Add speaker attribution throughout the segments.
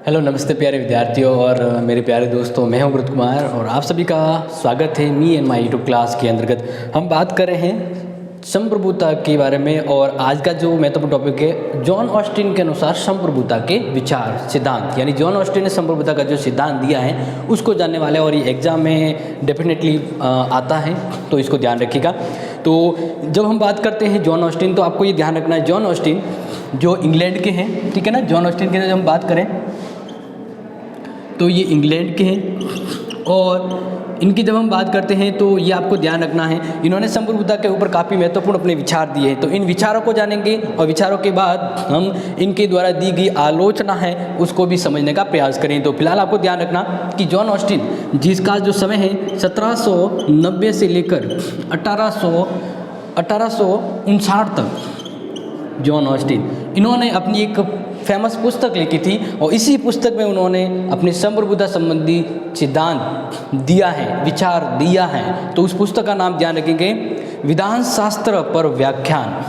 Speaker 1: Hello, नमस्ते प्यारे विद्यार्थियों और मेरे प्यारे दोस्तों। मैं हूं गुरुत कुमार और आप सभी का स्वागत है me and my YouTube class के अंतर्गत। हम बात कर रहे हैं संप्रभुता के बारे में और आज का जो महत्वपूर्ण टॉपिक है जॉन ऑस्टिन के अनुसार संप्रभुता के विचार सिद्धांत, यानी जॉन ऑस्टिन ने संप्रभुता का जो सिद्धांत दिया है उसको जानने वाले और ये एग्जाम में डेफिनेटली आता है, तो इसको ध्यान रखिएगा। तो जब हम बात करते हैं जॉन ऑस्टिन, तो आपको ये ध्यान रखना है जॉन ऑस्टिन जो इंग्लैंड के हैं, ठीक है ना। जॉन ऑस्टिन के जब हम बात करें तो ये इंग्लैंड के हैं और इनकी जब हम बात करते हैं तो ये आपको ध्यान रखना है, इन्होंने संप्रभुता के ऊपर काफ़ी महत्वपूर्ण अपने विचार दिए हैं। तो इन विचारों को जानेंगे और विचारों के बाद हम इनके द्वारा दी गई आलोचना है उसको भी समझने का प्रयास करें। तो फिलहाल आपको ध्यान रखना कि जॉन ऑस्टिन जिसका जो समय है 1790 से लेकर 1859 तक, जॉन ऑस्टिन इन्होंने अपनी एक फेमस पुस्तक लिखी थी और इसी पुस्तक में उन्होंने अपने संप्रभुता संबंधी सिद्धांत दिया है, विचार दिया है। तो उस पुस्तक का नाम ध्यान रखेंगे, विधान शास्त्र पर व्याख्यान।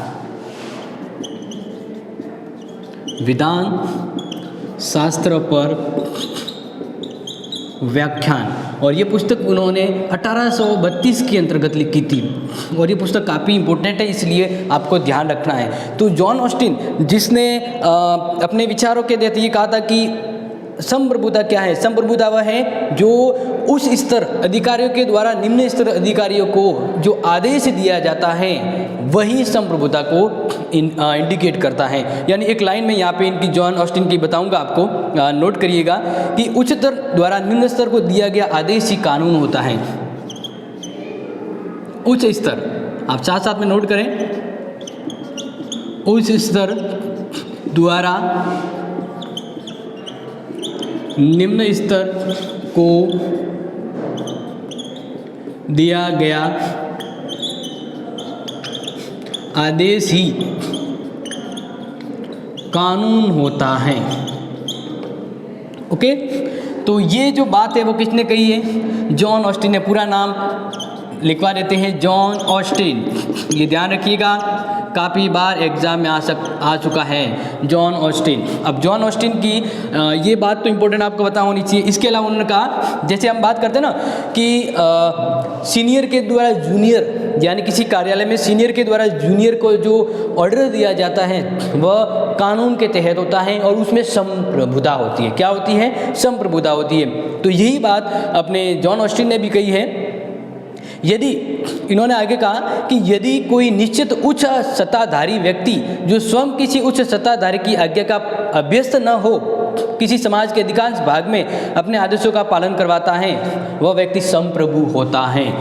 Speaker 1: विधान शास्त्र पर व्याख्यान, और ये पुस्तक उन्होंने 1832 के अंतर्गत लिखी थी और ये पुस्तक काफ़ी इंपॉर्टेंट है, इसलिए आपको ध्यान रखना है। तो जॉन ऑस्टिन जिसने अपने विचारों के देते ये कहा था कि संप्रभुता क्या है। संप्रभुता वह है जो उस स्तर अधिकारियों के द्वारा निम्न स्तर अधिकारियों को जो आदेश दिया जाता है वही संप्रभुता को इंडिकेट करता है। यानी एक लाइन में यहाँ पे इनकी जॉन ऑस्टिन की बताऊंगा, आपको नोट करिएगा कि उच्चतर द्वारा निम्न स्तर को दिया गया आदेश ही कानून होता है। उच्च स्तर, आप साथ साथ में नोट करें, उच्च स्तर द्वारा निम्न स्तर को दिया गया आदेश ही कानून होता है। ओके, तो ये जो बात है वो किसने कही है? जॉन ऑस्टिन ने। पूरा नाम लिखवा देते हैं, जॉन ऑस्टिन। ये ध्यान रखिएगा, काफ़ी बार एग्जाम में आ चुका है जॉन ऑस्टिन। अब जॉन ऑस्टिन की ये बात तो इम्पोर्टेंट आपको पता होनी चाहिए। इसके अलावा उन्होंने कहा, जैसे हम बात करते हैं ना कि सीनियर के द्वारा जूनियर, यानी किसी कार्यालय में सीनियर के द्वारा जूनियर को जो ऑर्डर दिया जाता है वह कानून के तहत होता है और उसमें संप्रभुता होती है। क्या होती है? संप्रभुता होती है। तो यही बात अपने जॉन ऑस्टिन ने भी कही है। यदि इन्होंने आगे कहा कि यदि कोई निश्चित उच्च सत्ताधारी व्यक्ति जो स्वयं किसी उच्च सत्ताधारी की आज्ञा का अभ्यस्त न हो, किसी समाज के अधिकांश भाग में अपने आदेशों का पालन करवाता है, वह व्यक्ति संप्रभु होता है।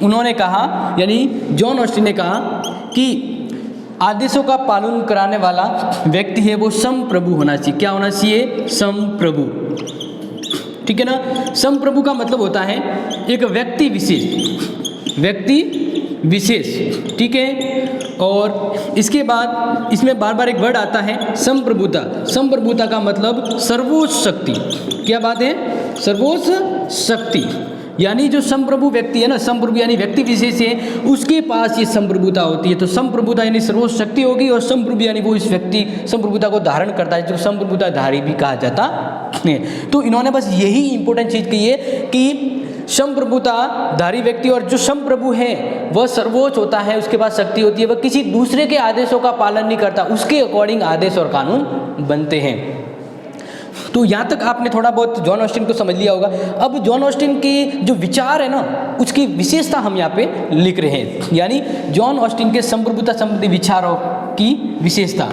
Speaker 1: उन्होंने कहा, यानी जॉन ऑस्टिन ने कहा कि आदेशों का पालन कराने वाला व्यक्ति है वो संप्रभु होना चाहिए। क्या होना चाहिए? संप्रभु, ठीक है ना। संप्रभु का मतलब होता है एक व्यक्ति विशेष, ठीक है। और इसके बाद इसमें बार बार एक वर्ड आता है संप्रभुता। संप्रभुता का मतलब सर्वोच्च शक्ति। क्या बात है? सर्वोच्च शक्ति, यानी जो संप्रभु व्यक्ति है ना, संप्रभु यानी व्यक्ति विशेष है, उसके पास ये संप्रभुता होती है। तो संप्रभुता यानी सर्वोच्च शक्ति होगी और संप्रभु यानी वो इस व्यक्ति संप्रभुता को धारण करता है, जो संप्रभुता धारी भी कहा जाता है। तो इन्होंने बस यही इंपॉर्टेंट चीज़ कही है कि संप्रभुता धारी व्यक्ति और जो संप्रभु है वह सर्वोच्च होता है, उसके पास शक्ति होती है, वह किसी दूसरे के आदेशों का पालन नहीं करता, उसके अकॉर्डिंग आदेश और कानून बनते हैं। तो यहाँ तक आपने थोड़ा बहुत जॉन ऑस्टिन को समझ लिया होगा। अब जॉन ऑस्टिन की जो विचार है ना, उसकी विशेषता हम यहाँ पे लिख रहे हैं, यानी जॉन ऑस्टिन के संप्रभुता संबंधी विचारों की विशेषता।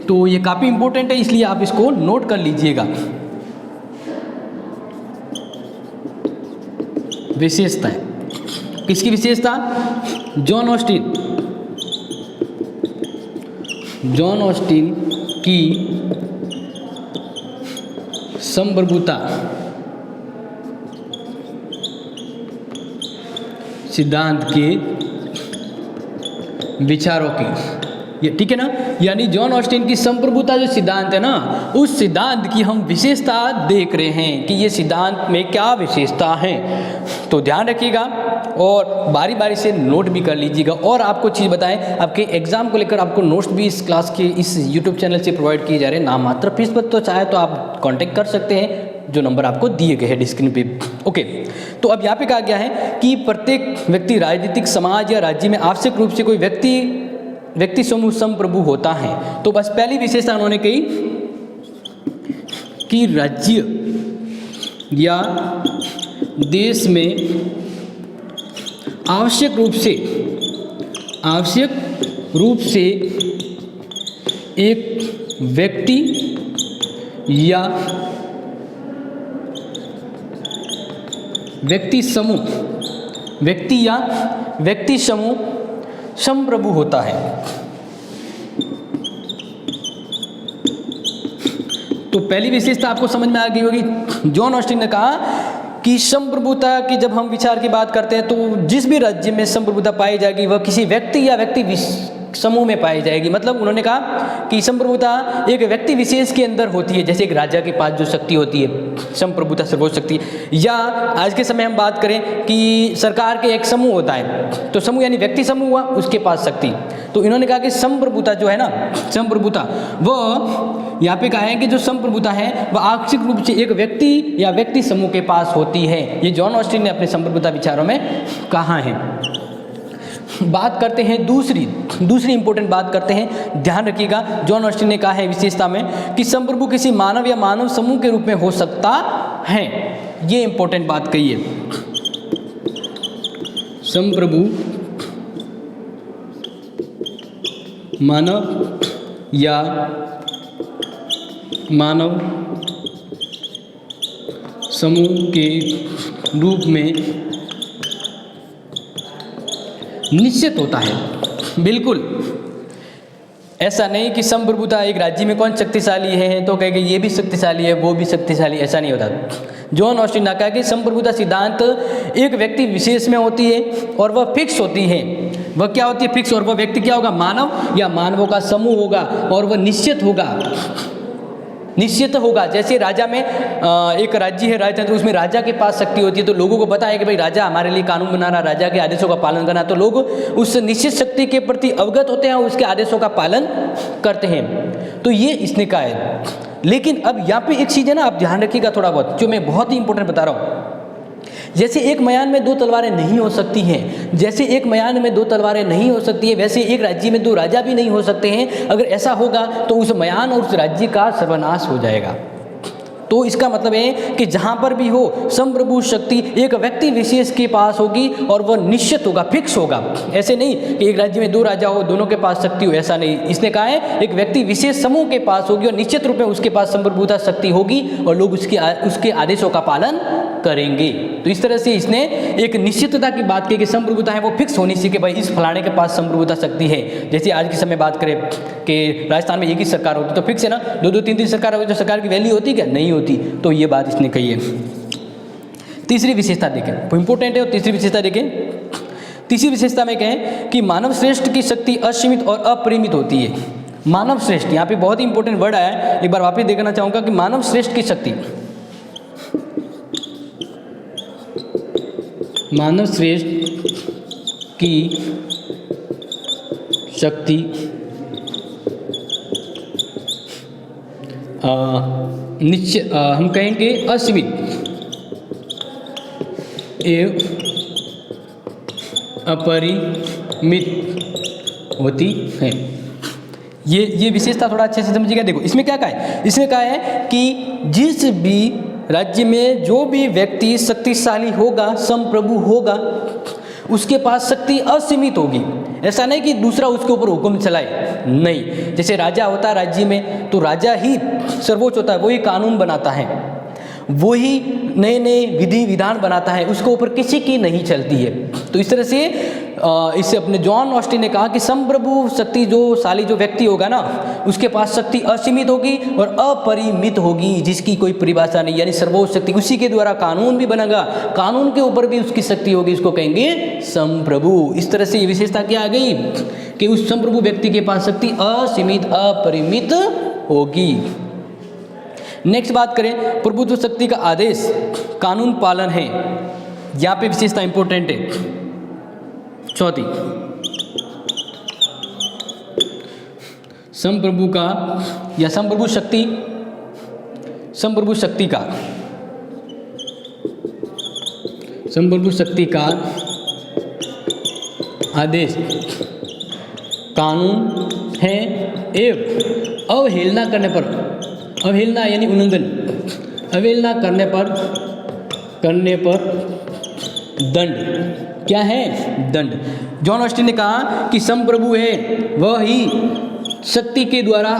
Speaker 1: तो ये काफ़ी इंपॉर्टेंट है, इसलिए आप इसको नोट कर लीजिएगा। विशेषता है, किसकी विशेषता? जॉन ऑस्टिन की संप्रभुता सिद्धांत के विचारों की, ये ठीक है ना। यानी जॉन ऑस्टिन की संप्रभुता जो सिद्धांत है ना, उस सिद्धांत की हम विशेषता देख रहे हैं कि ये सिद्धांत में क्या विशेषता है। तो ध्यान रखिएगा और बारी बारी से नोट भी कर लीजिएगा। और आपको चीज़ बताएं, आपके एग्जाम को लेकर आपको नोट्स भी इस क्लास के इस यूट्यूब चैनल से प्रोवाइड किए जा रहे हैं, नाम मात्र फीस पर। तो चाहे तो आप कॉन्टेक्ट कर सकते हैं, जो नंबर आपको दिए गए हैं स्क्रीन पे। ओके, तो अब यहाँ पे कहा गया है कि प्रत्येक व्यक्ति, राजनीतिक, समाज या राज्य में आवश्यक रूप से कोई व्यक्ति समूह संप्रभु होता है। तो बस पहली विशेषता उन्होंने कही कि राज्य या देश में आवश्यक रूप से एक व्यक्ति या व्यक्ति समूह संप्रभु होता है। तो पहली विशेषता आपको समझ में आ गई होगी। जॉन ऑस्टिन ने कहा कि संप्रभुता की जब हम विचार की बात करते हैं तो जिस भी राज्य में संप्रभुता पाई जाएगी वह किसी व्यक्ति या व्यक्ति समूह में पाई जाएगी। मतलब उन्होंने कहा कि संप्रभुता एक व्यक्ति विशेष के अंदर होती है, जैसे एक राजा के पास जो शक्ति होती है, संप्रभुता सर्वोच्च शक्ति। या आज के समय हम बात करें कि सरकार के एक समूह होता है, तो समूह यानी व्यक्ति समूह हुआ, उसके पास शक्ति। तो इन्होंने कहा कि संप्रभुता जो है ना, संप्रभुता वो यहाँ पे कहा है कि जो संप्रभुता है वह आवश्यक रूप से एक व्यक्ति या व्यक्ति समूह के पास होती है। ये जॉन ऑस्टिन ने अपने संप्रभुता विचारों में कहा है। बात करते हैं दूसरी इंपॉर्टेंट बात करते हैं, ध्यान रखिएगा। जॉन ऑस्टिन ने कहा है विशेषता में कि संप्रभु किसी मानव या मानव समूह के रूप में हो सकता है। ये इंपॉर्टेंट बात कही है। संप्रभु मानव या मानव समूह के रूप में निश्चित होता है। बिल्कुल ऐसा नहीं कि संप्रभुता एक राज्य में कौन शक्तिशाली है तो कहेंगे ये भी शक्तिशाली है वो भी शक्तिशाली, ऐसा नहीं होता। जॉन ऑस्टिन ने कहा कि संप्रभुता सिद्धांत एक व्यक्ति विशेष में होती है और वह फिक्स होती है। वह क्या होती है? फिक्स। और वह व्यक्ति क्या होगा? मानव या मानवों का समूह होगा और वह निश्चित होगा। जैसे राजा में एक राज्य है, राजतंत्र, उसमें राजा के पास शक्ति होती है, तो लोगों को पता है कि भाई राजा हमारे लिए कानून बना रहा, राजा के आदेशों का पालन करना, तो लोग उस निश्चित शक्ति के प्रति अवगत होते हैं और उसके आदेशों का पालन करते हैं। तो ये इसने कहा है। लेकिन अब यहाँ पे एक चीज़ है ना, आप ध्यान रखिएगा थोड़ा बहुत, जो मैं बहुत ही इंपॉर्टेंट बता रहा हूँ। जैसे एक मयान में दो तलवारें नहीं हो सकती हैं, वैसे एक राज्य में दो राजा भी नहीं हो सकते हैं। अगर ऐसा होगा तो उस मयान और उस राज्य का सर्वनाश हो जाएगा। तो इसका मतलब है कि जहाँ पर भी हो संप्रभु शक्ति एक व्यक्ति विशेष के पास होगी और वह निश्चित होगा, फिक्स होगा। ऐसे नहीं कि एक राज्य में दो राजा हो, दोनों के पास शक्ति हो, ऐसा नहीं। इसने कहा है एक व्यक्ति विशेष समूह के पास होगी और निश्चित रूप में उसके पास संप्रभुता शक्ति होगी और लोग उसके आदेशों का पालन करेंगे। तो इस तरह से इसने एक निश्चितता की बात की कि संप्रभुता है वो फिक्स होनी चाहिए कि भाई इस फलाने के पास संप्रभुता शक्ति है। जैसे आज के समय बात करें कि राजस्थान में एक ही सरकार होती तो फिक्स है ना, दो तीन सरकार होती तो सरकार की वैल्यू होती क्या? नहीं होती। तो ये बात इसने कही है। तीसरी विशेषता देखें, इंपॉर्टेंट है। और तीसरी विशेषता देखें, तीसरी विशेषता में कहें कि मानव श्रेष्ठ की शक्ति असीमित और अपरिमित होती है। मानव श्रेष्ठ, यहाँ पे बहुत ही इंपॉर्टेंट वर्ड आया है, एक बार वापस देखना चाहूँगा कि मानव श्रेष्ठ की शक्ति, मानव श्रेष्ठ की शक्ति निश्चित, हम कहेंगे असीमित एवं अपरिमित होती है। ये विशेषता थोड़ा अच्छे से समझिएगा। देखो इसमें क्या कहा है, इसमें कहा है कि जिस भी राज्य में जो भी व्यक्ति शक्तिशाली होगा, संप्रभु होगा, उसके पास शक्ति असीमित होगी। ऐसा नहीं कि दूसरा उसके ऊपर हुक्म चलाए, नहीं। जैसे राजा होता है राज्य में, तो राजा ही सर्वोच्च होता है, वही कानून बनाता है, वही नए नए विधि विधान बनाता है, उसके ऊपर किसी की नहीं चलती है। तो इस तरह से इससे अपने जॉन ऑस्टिन ने कहा कि संप्रभु शक्ति जो शाली जो व्यक्ति होगा ना, उसके पास शक्ति असीमित होगी और अपरिमित होगी, जिसकी कोई परिभाषा नहीं, यानी सर्वोच्च शक्ति। उसी के द्वारा कानून भी बनेगा, कानून के ऊपर भी उसकी शक्ति होगी, इसको कहेंगे संप्रभु। इस तरह से ये विशेषता क्या आ गई कि उस संप्रभु व्यक्ति के पास शक्ति असीमित अपरिमित होगी। नेक्स्ट बात करें, प्रभुत्व शक्ति का आदेश कानून पालन है। यहाँ पे विशेषता इंपॉर्टेंट है। चौथी, संप्रभु का या संप्रभु शक्ति का आदेश कानून है एवं अवहेलना करने पर, अवहेलना यानी उल्लंघन, अवहेलना करने पर दंड। क्या है? दंड। जॉन ऑस्टिन ने कहा कि संप्रभु है वह ही शक्ति के द्वारा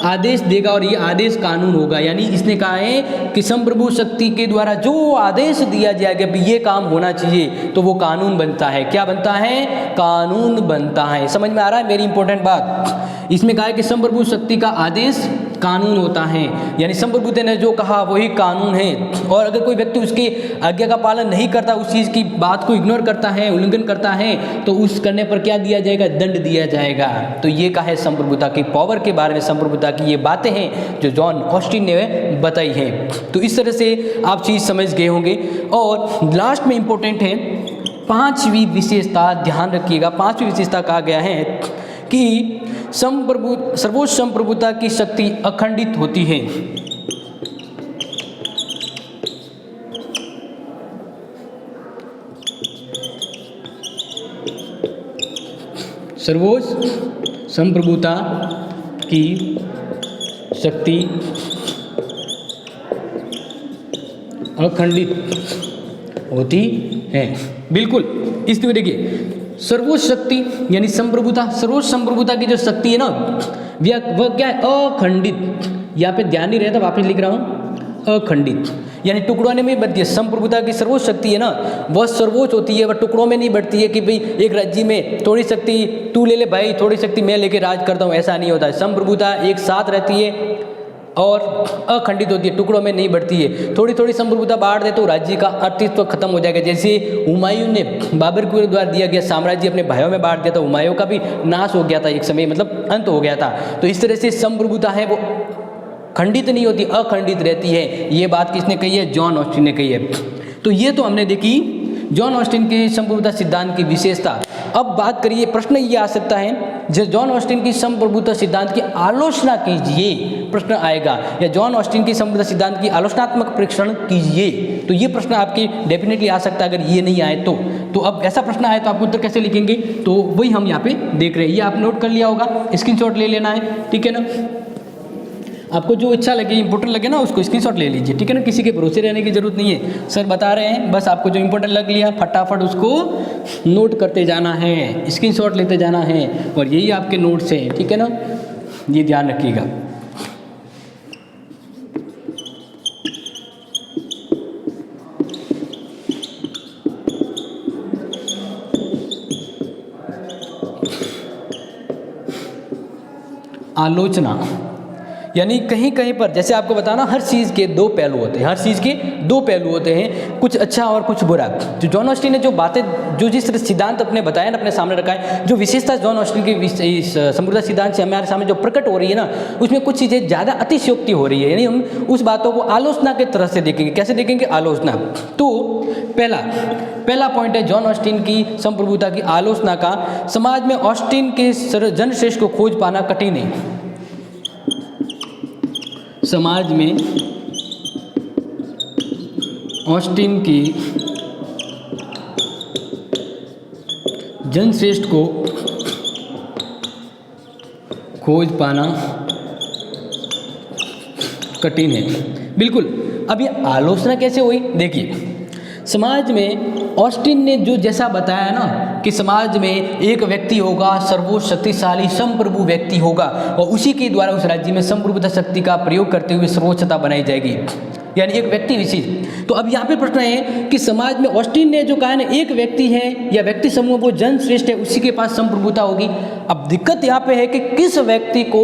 Speaker 1: आदेश देगा और ये आदेश कानून होगा। यानी इसने कहा है कि संप्रभु शक्ति के द्वारा जो आदेश दिया जाएगा कि ये काम होना चाहिए तो वो कानून बनता है। क्या बनता है? कानून बनता है। समझ में आ रहा है मेरी इंपॉर्टेंट बात? इसमें कहा है कि संप्रभु शक्ति का आदेश कानून होता है, यानी संप्रभु ने जो कहा वही कानून है। और अगर कोई व्यक्ति उसकी आज्ञा का पालन नहीं करता, उस चीज़ की बात को इग्नोर करता है, उल्लंघन करता है, तो उस करने पर क्या दिया जाएगा? दंड दिया जाएगा। तो ये कहा है संप्रभुता की पावर के बारे में, संप्रभुता की ये बातें हैं जो जॉन ऑस्टिन ने बताई हैं। तो इस तरह से आप चीज़ समझ गए होंगे। और लास्ट में इंपॉर्टेंट है पांचवी विशेषता, ध्यान रखिएगा। पांचवी विशेषता कहा गया है कि सर्वोच्च संप्रभुता की शक्ति अखंडित होती है। सर्वोच्च संप्रभुता की शक्ति अखंडित होती है। बिल्कुल। इसमें देखिए, सर्वोच्च शक्ति यानी संप्रभुता, सर्वोच्च संप्रभुता की जो शक्ति है ना, वह क्या है? अखंडित। यहाँ पे ध्यान नहीं रहता, वापस लिख रहा हूँ, अखंडित यानी टुकड़ों में नहीं बढ़ती है। संप्रभुता की सर्वोच्च शक्ति है ना, वह सर्वोच्च होती है, वह टुकड़ों में नहीं बढ़ती है कि भाई एक राज्य में थोड़ी शक्ति तू ले ले भाई, थोड़ी शक्ति मैं लेके राज करता हूँ, ऐसा नहीं होता है। संप्रभुता एक साथ रहती है और अखंडित होती है, टुकड़ों में नहीं बढ़ती है। थोड़ी थोड़ी संप्रभुता बांट दे तो राज्य का अस्तित्व खत्म हो जाएगा। जैसे हुमायूं ने बाबर के द्वारा दिया गया साम्राज्य अपने भाइयों में बांट दिया था, हुमायूं का भी नाश हो गया था एक समय, मतलब अंत हो गया था। तो इस तरह से संप्रभुता है वो खंडित नहीं होती, अखंडित रहती है। ये बात किसने कही है? जॉन ऑस्टिन ने कही है। तो ये तो हमने देखी जॉन ऑस्टिन के संप्रभुता सिद्धांत की विशेषता। अब बात करिए, प्रश्न ये आ सकता है, जो जॉन ऑस्टिन की संप्रभुता सिद्धांत की आलोचना कीजिए, प्रश्न आएगा, या जॉन ऑस्टिन की संप्रभुता सिद्धांत की आलोचनात्मक परीक्षण कीजिए। तो ये प्रश्न आपके डेफिनेटली आ सकता है। अगर ये नहीं आए तो अब ऐसा प्रश्न आए तो आप उत्तर कैसे लिखेंगे? तो वही हम यहाँ पे देख रहे हैं। ये आप नोट कर लिया होगा, स्क्रीनशॉट ले लेना है, ठीक है ना। आपको जो अच्छा लगे, इंपॉर्टेंट लगे ना, उसको स्क्रीनशॉट ले लीजिए, ठीक है ना। किसी के भरोसे रहने की जरूरत नहीं है, सर बता रहे हैं, बस आपको जो इंपॉर्टेंट लग लिया फटाफट उसको नोट करते जाना है, स्क्रीनशॉट लेते जाना है, और यही आपके नोट्स हैं, ठीक है ना। ये ध्यान रखिएगा। आलोचना यानी कहीं कहीं पर, जैसे आपको बताना, हर चीज़ के दो पहलू होते हैं, हर चीज़ के दो पहलू होते हैं, कुछ अच्छा और कुछ बुरा। जो जॉन ऑस्टिन ने जो बातें, जो जिस तरह सिद्धांत अपने बताया ना, अपने सामने रखा है, जो विशेषता जॉन ऑस्टिन की इस संप्रभुता सिद्धांत से हमारे सामने जो प्रकट हो रही है ना, उसमें कुछ चीज़ें ज़्यादा अतिशयोक्ति हो रही है। यानी हम उस बातों को आलोचना के तरह से देखेंगे। कैसे देखेंगे? आलोचना। तो पहला पॉइंट है जॉन ऑस्टिन की संप्रभुता की आलोचना का। समाज में ऑस्टिन के जनश्रेष्ठ को खोज पाना कठिन है। समाज में ऑस्टिन की जनश्रेष्ठ को खोज पाना कठिन है। बिल्कुल। अब ये आलोचना कैसे हुई? देखिए, समाज में ऑस्टिन ने जो जैसा बताया ना कि समाज में एक व्यक्ति होगा, सर्वोच्च शक्तिशाली संप्रभु व्यक्ति होगा, और उसी के द्वारा उस राज्य में संप्रभुता शक्ति का प्रयोग करते हुए सर्वोच्चता बनाई जाएगी। यानी एक व्यक्ति विशेष। तो अब यहाँ पे प्रश्न है कि समाज में ऑस्टिन ने जो कहा ना एक व्यक्ति है या व्यक्ति समूह वो जनश्रेष्ठ है, उसी के पास संप्रभुता होगी। अब दिक्कत यहाँ पे है कि किस व्यक्ति को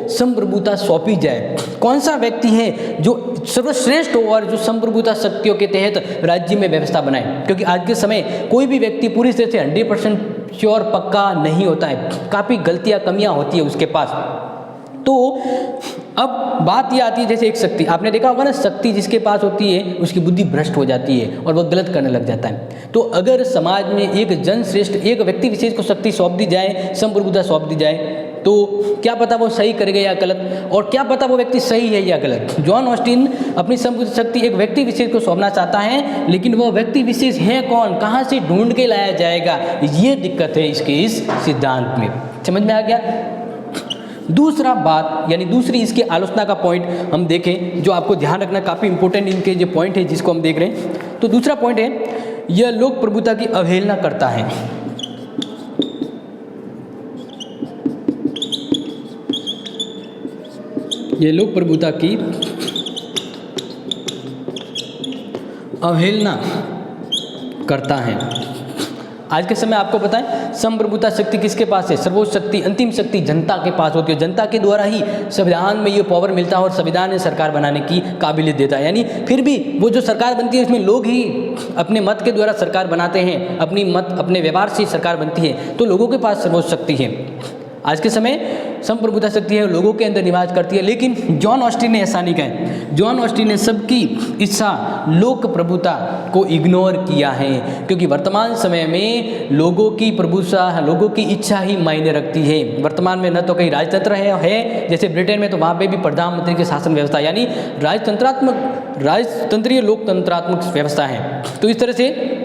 Speaker 1: संप्रभुता सौंपी जाए, कौन सा व्यक्ति है जो सर्वश्रेष्ठ हो और जो संप्रभुता शक्तियों के तहत राज्य में व्यवस्था बनाए। क्योंकि आज के समय कोई भी व्यक्ति पूरी तरह से 100% श्योर पक्का नहीं होता है, काफ़ी गलतियाँ कमियाँ होती है उसके पास। तो अब बात ये आती है जैसे एक शक्ति, आपने देखा होगा ना, शक्ति जिसके पास होती है उसकी बुद्धि भ्रष्ट हो जाती है और वह गलत करने लग जाता है। तो अगर समाज में एक जनश्रेष्ठ एक व्यक्ति विशेष को शक्ति सौंप दी जाए, संप्रभुता सौंप दी जाए, तो क्या पता वो सही करेगा या गलत, और क्या पता वो व्यक्ति सही है या गलत। जॉन ऑस्टिन अपनी संप्रभुता शक्ति एक व्यक्ति विशेष को सौंपना चाहता है, लेकिन वो व्यक्ति विशेष है कौन, कहाँ से ढूंढ के लाया जाएगा, ये दिक्कत है इसके इस सिद्धांत में। समझ में आ गया। दूसरा बात यानी दूसरी इसकी आलोचना का पॉइंट हम देखें, जो आपको ध्यान रखना काफ़ी इंपॉर्टेंट इनके जो पॉइंट है जिसको हम देख रहे हैं। तो दूसरा पॉइंट है यह लोक प्रभुता की अवहेलना करता है। यह लोक प्रभुता की अवहेलना करता है। आज के समय आपको पता है संप्रभुता शक्ति किसके पास है, सर्वोच्च शक्ति अंतिम शक्ति जनता के पास होती है। जनता के द्वारा ही संविधान में ये पावर मिलता है और संविधान ने सरकार बनाने की काबिलियत देता है। यानी फिर भी वो जो सरकार बनती है उसमें लोग ही अपने मत के द्वारा सरकार बनाते हैं, अपने व्यवहार से सरकार बनती है, तो लोगों के पास सर्वोच्च शक्ति है। आज के समय संप्रभुता शक्ति है लोगों के अंदर निवास करती है, लेकिन जॉन ऑस्टिन ने ऐसा नहीं कहा। जॉन ऑस्टिन ने सबकी इच्छा लोक प्रभुता को इग्नोर किया है, क्योंकि वर्तमान समय में लोगों की प्रभुता, लोगों की इच्छा ही मायने रखती है। वर्तमान में न तो कहीं राजतंत्र है जैसे ब्रिटेन में, तो वहाँ पे भी प्रधानमंत्री की शासन व्यवस्था यानी राजतंत्रीय लोकतंत्रात्मक व्यवस्था है। तो इस तरह से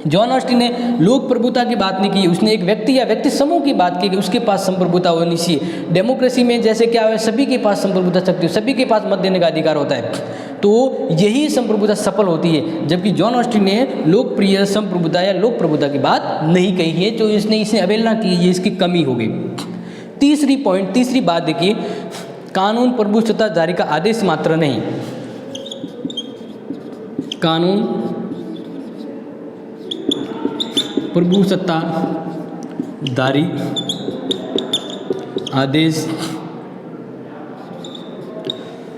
Speaker 1: जॉन ऑस्टिन ने लोक प्रभुता की बात नहीं की, उसने एक व्यक्ति या व्यक्ति समूह की बात की कि उसके पास संप्रभुता होनी चाहिए। डेमोक्रेसी में जैसे क्या है, सभी के पास संप्रभुता शक्ति, सभी के पास मत देने का अधिकार होता है, तो यही संप्रभुता सफल होती है। जबकि जॉन ऑस्टिन ने लोकप्रिय संप्रभुता या लोक प्रभुता की बात नहीं कही है, जो इसने अवहेलना की, ये इसकी कमी हो गई। तीसरी बात देखिए, कानून प्रभु सत्ता जारी का आदेश मात्र नहीं, कानून प्रभु सत्ता जारी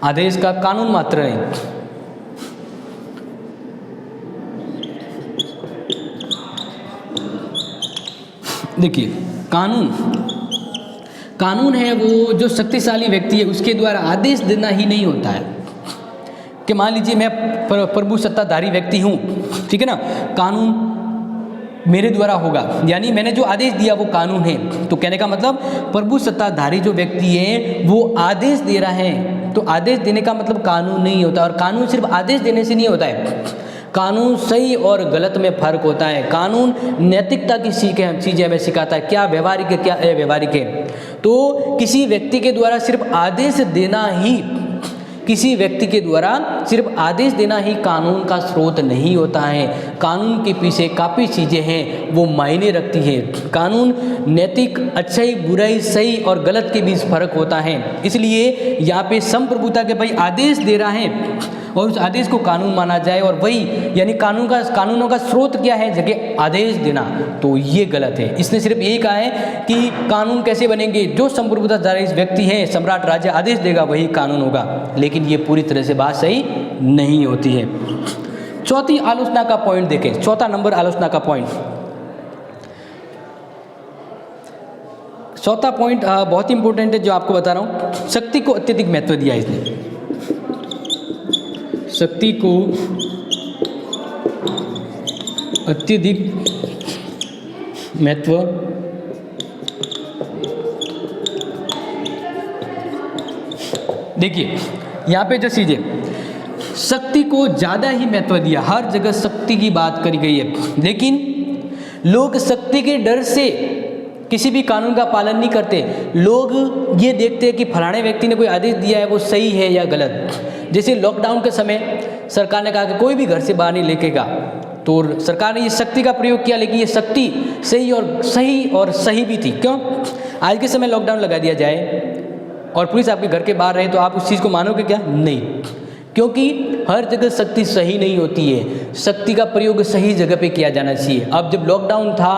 Speaker 1: आदेश का कानून मात्र नहीं। देखिए कानून है वो जो शक्तिशाली व्यक्ति है उसके द्वारा आदेश देना ही नहीं होता है। कि मान लीजिए मैं प्रभु सत्ताधारी व्यक्ति हूँ, ठीक है ना, कानून मेरे द्वारा होगा, यानी मैंने जो आदेश दिया वो कानून है। तो कहने का मतलब प्रभु सत्ताधारी जो व्यक्ति है वो आदेश दे रहा है, तो आदेश देने का मतलब कानून नहीं होता। और कानून सिर्फ आदेश देने से नहीं होता है, कानून सही और गलत में फर्क होता है। कानून नैतिकता की चीज़ें हमें सिखाता है, क्या व्यवहारिक है क्या अव्यवहारिक है। तो किसी व्यक्ति के द्वारा सिर्फ आदेश देना ही कानून का स्रोत नहीं होता है। कानून के पीछे काफ़ी चीज़ें हैं वो मायने रखती है। कानून नैतिक, अच्छाई, बुराई, सही और गलत के बीच फर्क होता है। इसलिए यहाँ पे संप्रभुता के भाई आदेश दे रहा है और उस आदेश को कानून माना जाए, और वही यानी कानूनों का स्रोत क्या है, जगह आदेश देना, तो ये गलत है। इसने सिर्फ यही कहा है कि कानून कैसे बनेंगे, जो संप्रभुताधारी व्यक्ति है, सम्राट राजा आदेश देगा वही कानून होगा, लेकिन ये पूरी तरह से बात सही नहीं होती है। चौथी आलोचना का पॉइंट देखें, चौथा नंबर आलोचना का पॉइंट, चौथा पॉइंट बहुत ही इंपॉर्टेंट है जो आपको बता रहा हूँ। शक्ति को अत्यधिक महत्व दिया इसने, शक्ति को अत्यधिक महत्व देखिए यहाँ पे जो चीज़ है, शक्ति को ज़्यादा ही महत्व दिया, हर जगह शक्ति की बात करी गई है, लेकिन लोग शक्ति के डर से किसी भी कानून का पालन नहीं करते। लोग ये देखते हैं कि फलाने व्यक्ति ने कोई आदेश दिया है वो सही है या गलत। जैसे लॉकडाउन के समय सरकार ने कहा कि कोई भी घर से बाहर नहीं निकलेगा, तो सरकार ने ये शक्ति का प्रयोग किया, लेकिन ये शक्ति सही और सही भी थी। क्यों? आज के समय लॉकडाउन लगा दिया जाए और पुलिस आपके घर के बाहर रहे तो आप उस चीज़ को मानोगे क्या? नहीं। क्योंकि हर जगह शक्ति सही नहीं होती है, शक्ति का प्रयोग सही जगह पे किया जाना चाहिए। अब जब लॉकडाउन था,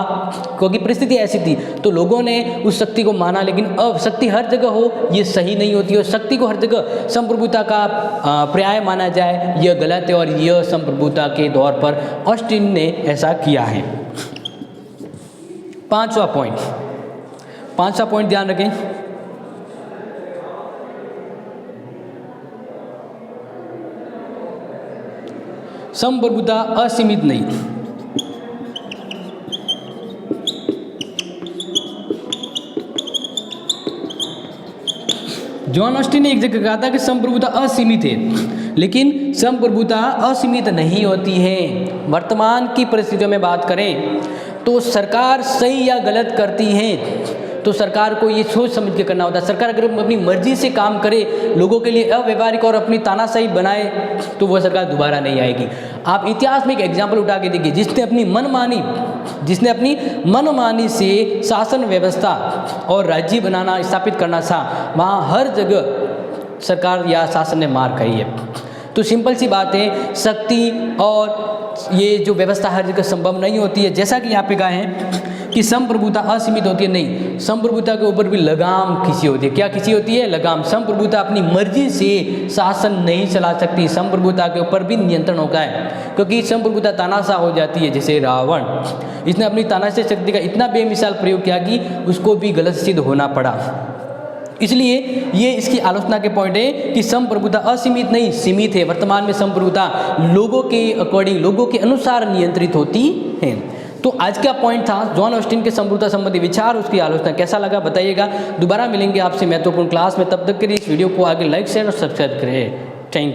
Speaker 1: क्योंकि परिस्थिति ऐसी थी, तो लोगों ने उस शक्ति को माना, लेकिन अब शक्ति हर जगह हो ये सही नहीं होती है, और शक्ति को हर जगह संप्रभुता का पर्याय माना जाए यह गलत है, और यह संप्रभुता के दौर पर ऑस्टिन ने ऐसा किया है। पांचवा पॉइंट ध्यान रखें, संप्रभुता असीमित नहीं। जॉन ऑस्टिन ने एक जगह कहा था कि संप्रभुता असीमित है, लेकिन संप्रभुता असीमित नहीं होती है। वर्तमान की परिस्थितियों में बात करें तो सरकार सही या गलत करती है तो सरकार को ये सोच समझ के करना होता है। सरकार अगर अपनी मर्जी से काम करे, लोगों के लिए अव्यवहारिक और अपनी तानाशाही बनाए, तो वह सरकार दोबारा नहीं आएगी। आप इतिहास में एक एग्जाम्पल उठा के देखिए, जिसने अपनी मनमानी से शासन व्यवस्था और राज्य बनाना स्थापित करना था, वहाँ हर जगह सरकार या शासन ने मार खाई है। तो सिंपल सी बात है, शक्ति और ये जो व्यवस्था हर जगह संभव नहीं होती है। जैसा कि यहाँ पे कहा है कि संप्रभुता असीमित होती है, नहीं, संप्रभुता के ऊपर भी लगाम खींची होती है। क्या खींची होती है? लगाम। संप्रभुता अपनी मर्जी से शासन नहीं चला सकती, संप्रभुता के ऊपर भी नियंत्रण होता है, क्योंकि संप्रभुता तानाशाह हो जाती है। जैसे रावण, इसने अपनी तानाशाही शक्ति का इतना बेमिसाल प्रयोग किया कि उसको भी गलत सिद्ध होना पड़ा। इसलिए ये इसकी आलोचना के पॉइंट है कि संप्रभुता असीमित नहीं, सीमित है। वर्तमान में संप्रभुता लोगों के अकॉर्डिंग, लोगों के अनुसार नियंत्रित होती है। तो आज का पॉइंट था जॉन ऑस्टिन के संप्रभुता संबंधी विचार, उसकी आलोचना। कैसा लगा बताइएगा। दोबारा मिलेंगे आपसे महत्वपूर्ण क्लास में, तब तक के लिए इस वीडियो को आगे लाइक शेयर और सब्सक्राइब करें। Thank you.